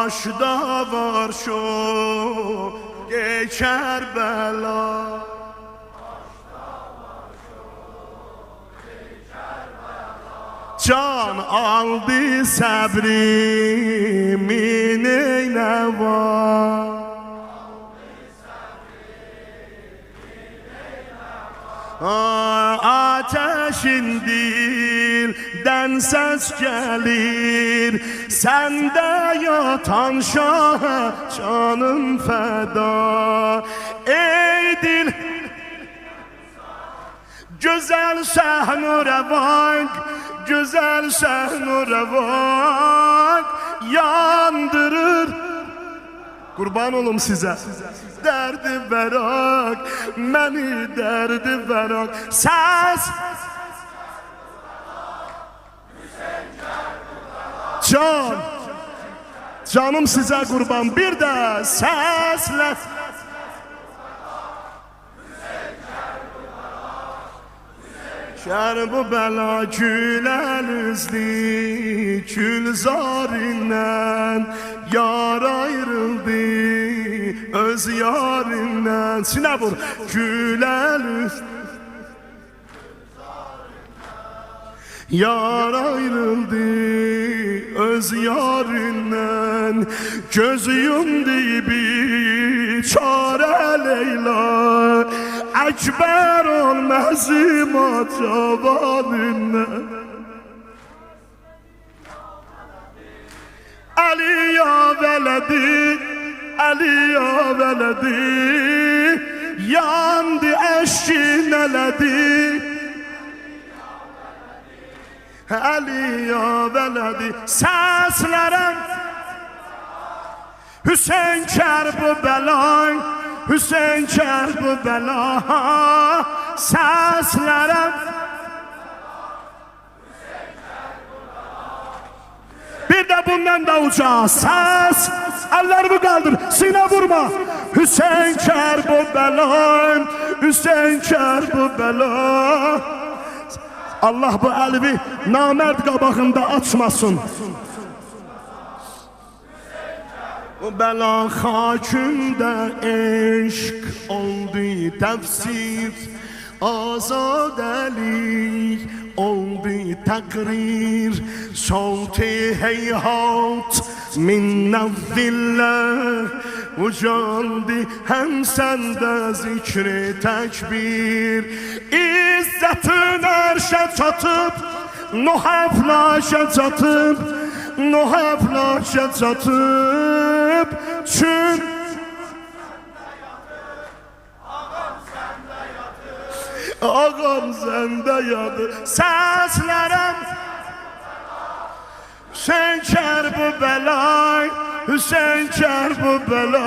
başda var şu Kerbela. Can aldı səbrimin eylə var. Ateşin dilden ses gelir, sende yatan şaha canım feda. Ey dil güzel şehnu revak, güzel şehnu revak yandırır. Kurban olum size. Derdi verak, beni derdi verak. Ses can, canım size kurban. Bir de sesle Kerbela gülen üzlü Gülzarinden yar ayrıldı öz yarinden. Sine vur. Gülen üzlü yar ayrıldı öz yarinden. Göz yumdu bir çare Leyla, Ekber olmazım atavanından. Ali ya veledi, Ali ya veledi, yandı eşkin eledi. Ali ya veledi, seslerim Hüseyin Kerbela, Hüseyin Kerbela, seslerim bir de bundan da uca ses, ellerimi kaldır, sine vurma. Hüseyin Kerbela, Hüseyin Kerbela. Allah bu elbi namerd qabağında açmasın. O bela hakimde eşk oldu tefsir, azadelik oldu takrir. Şavti heyhat min nevvillah ucaldı hem sende zikri tekbir. İzzetin erşe çatıp Nuh eflaşe çatıp Nuh eflaşe çatıp çün ağam sende yadı seslerim Hüseyin Kerbela, Hüseyin Kerbela.